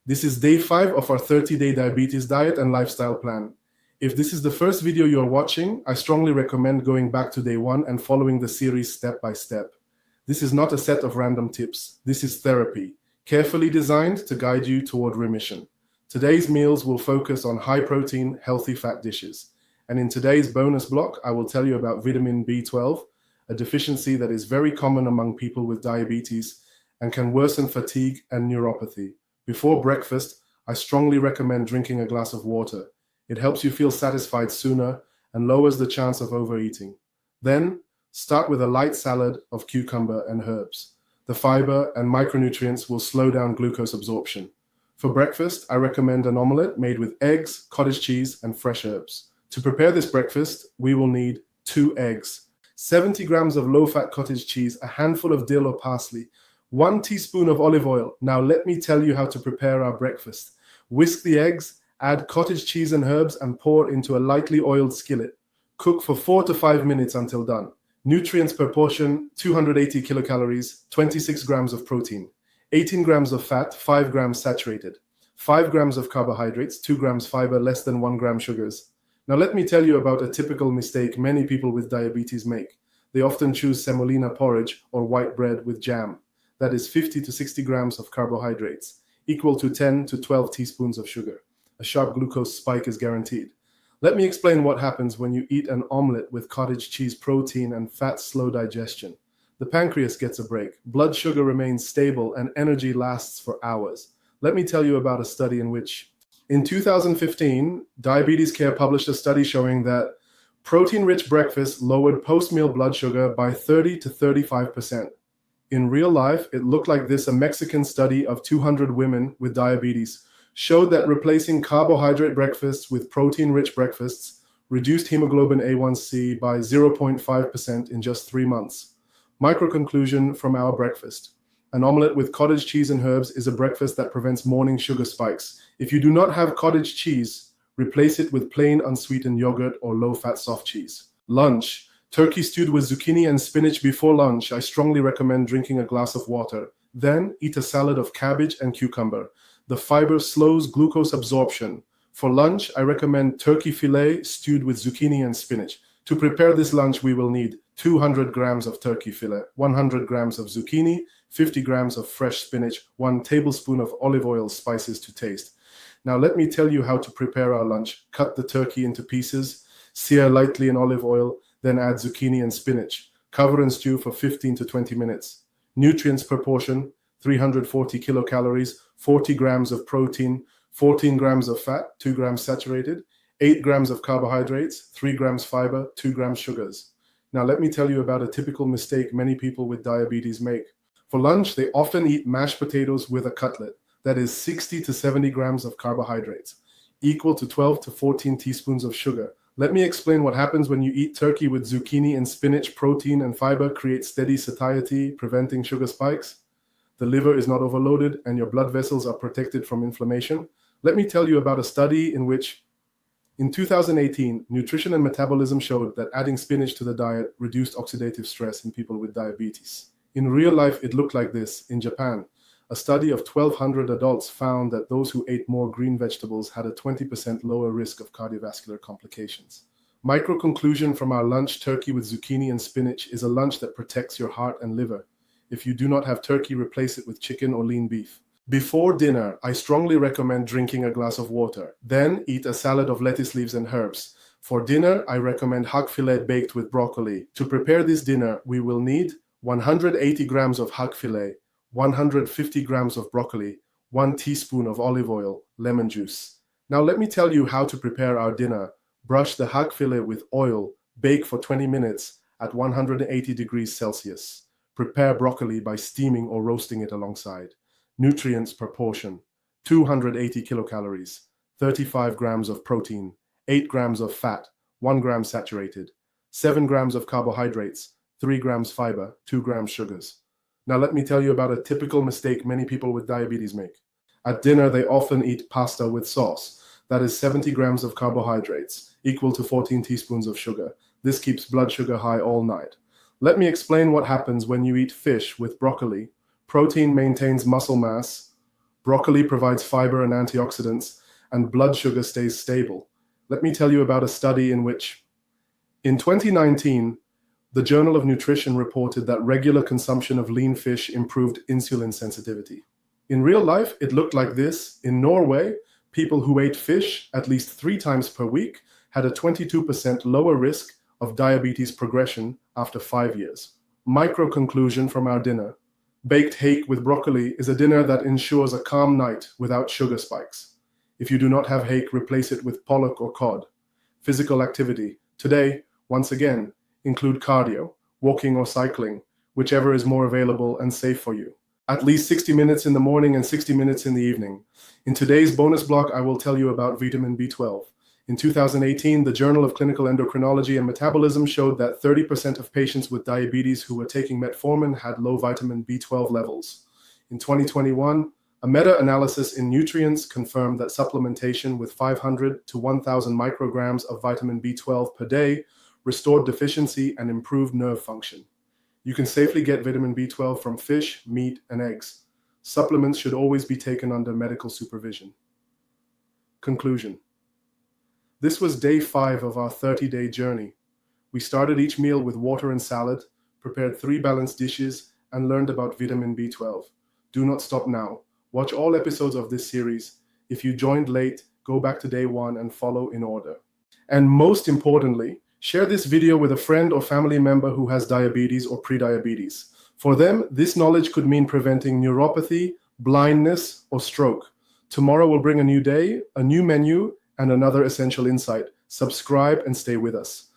This is day 5 of our 30-day diabetes diet and lifestyle plan. If this is the first video you're watching, I strongly recommend going back to day 1 and following the series step by step. This is not a set of random tips. This is therapy, carefully designed to guide you toward remission. Today's meals will focus on high-protein, healthy fat dishes. And in today's bonus block, I will tell you about vitamin B12, a deficiency that is very common among people with diabetes and can worsen fatigue and neuropathy. Before breakfast, I strongly recommend drinking a glass of water. It helps you feel satisfied sooner and lowers the chance of overeating. Then, start with a light salad of cucumber and herbs. The fiber and micronutrients will slow down glucose absorption. For breakfast, I recommend an omelette made with eggs, cottage cheese, and fresh herbs. To prepare this breakfast, we will need 2 eggs, 70 grams of low-fat cottage cheese, a handful of dill or parsley, 1 teaspoon of olive oil. Now let me tell you how to prepare our breakfast. Whisk the eggs, add cottage cheese and herbs, and pour into a lightly oiled skillet. Cook for 4 to 5 minutes until done. Nutrients per portion, 280 kilocalories, 26 grams of protein, 18 grams of fat, 5 grams saturated, 5 grams of carbohydrates, 2 grams fiber, less than 1 gram sugars. Now let me tell you about a typical mistake many people with diabetes make. They often choose semolina porridge or white bread with jam. That is 50 to 60 grams of carbohydrates, equal to 10 to 12 teaspoons of sugar. A sharp glucose spike is guaranteed. Let me explain what happens when you eat an omelette with cottage cheese, protein, and fat slow digestion. The pancreas gets a break, blood sugar remains stable, and energy lasts for hours. Let me tell you about a study in 2015, Diabetes Care published a study showing that protein-rich breakfast lowered post-meal blood sugar by 30 to 35%. In real life, it looked like this. A Mexican study of 200 women with diabetes showed that replacing carbohydrate breakfasts with protein-rich breakfasts reduced hemoglobin A1C by 0.5% in just 3 months. Micro conclusion from our breakfast. An omelette with cottage cheese and herbs is a breakfast that prevents morning sugar spikes. If you do not have cottage cheese, replace it with plain unsweetened yogurt or low-fat soft cheese. Lunch. Turkey stewed with zucchini and spinach. Before lunch, I strongly recommend drinking a glass of water. Then, eat a salad of cabbage and cucumber. The fiber slows glucose absorption. For lunch, I recommend turkey fillet stewed with zucchini and spinach. To prepare this lunch, we will need 200 grams of turkey fillet, 100 grams of zucchini, 50 grams of fresh spinach, 1 tablespoon of olive oil, spices to taste. Now let me tell you how to prepare our lunch. Cut the turkey into pieces, sear lightly in olive oil, then add zucchini and spinach. Cover and stew for 15 to 20 minutes. Nutrients per portion, 340 kilocalories, 40 grams of protein, 14 grams of fat, 2 grams saturated, 8 grams of carbohydrates, 3 grams fiber, 2 grams sugars. Now let me tell you about a typical mistake many people with diabetes make. For lunch, they often eat mashed potatoes with a cutlet. That is 60 to 70 grams of carbohydrates, equal to 12 to 14 teaspoons of sugar. Let me explain what happens when you eat turkey with zucchini and spinach. Protein and fiber create steady satiety, preventing sugar spikes. The liver is not overloaded and your blood vessels are protected from inflammation. Let me tell you about a study in which, in 2018, Nutrition and Metabolism showed that adding spinach to the diet reduced oxidative stress in people with diabetes. In real life, it looked like this. In Japan, a study of 1,200 adults found that those who ate more green vegetables had a 20% lower risk of cardiovascular complications. Micro conclusion from our lunch: turkey with zucchini and spinach is a lunch that protects your heart and liver. If you do not have turkey, replace it with chicken or lean beef. Before dinner, I strongly recommend drinking a glass of water. Then eat a salad of lettuce leaves and herbs. For dinner, I recommend hog fillet baked with broccoli. To prepare this dinner, we will need 180 grams of hog fillet, 150 grams of broccoli, 1 teaspoon of olive oil, lemon juice. Now let me tell you how to prepare our dinner. Brush the hog fillet with oil. Bake for 20 minutes at 180 degrees Celsius. Prepare broccoli by steaming or roasting it alongside. Nutrients per portion: 280 kilocalories, 35 grams of protein, 8 grams of fat, 1 gram saturated, 7 grams of carbohydrates, 3 grams fiber, 2 grams sugars. Now let me tell you about a typical mistake many people with diabetes make. At dinner, they often eat pasta with sauce. That is 70 grams of carbohydrates, equal to 14 teaspoons of sugar. This keeps blood sugar high all night. Let me explain what happens when you eat fish with broccoli. Protein maintains muscle mass. Broccoli provides fiber and antioxidants, and blood sugar stays stable. Let me tell you about a study in 2019, the Journal of Nutrition reported that regular consumption of lean fish improved insulin sensitivity. In real life, it looked like this. In Norway, people who ate fish at least 3 times per week had a 22% lower risk of diabetes progression after 5 years. Micro conclusion from our dinner. Baked hake with broccoli is a dinner that ensures a calm night without sugar spikes. If you do not have hake, replace it with pollock or cod. Physical activity. Today, once again, include cardio, walking or cycling, whichever is more available and safe for you. At least 60 minutes in the morning and 60 minutes in the evening. In today's bonus block, I will tell you about vitamin B12. In 2018, the Journal of Clinical Endocrinology and Metabolism showed that 30% of patients with diabetes who were taking metformin had low vitamin B12 levels. In 2021, a meta-analysis in Nutrients confirmed that supplementation with 500 to 1,000 micrograms of vitamin B12 per day restored deficiency and improved nerve function. You can safely get vitamin B12 from fish, meat, and eggs. Supplements should always be taken under medical supervision. Conclusion. This was day 5 of our 30-day journey. We started each meal with water and salad, prepared 3 balanced dishes, and learned about vitamin B12. Do not stop now. Watch all episodes of this series. If you joined late, go back to day 1 and follow in order. And most importantly, share this video with a friend or family member who has diabetes or prediabetes. For them, this knowledge could mean preventing neuropathy, blindness, or stroke. Tomorrow will bring a new day, a new menu, and another essential insight. Subscribe and stay with us.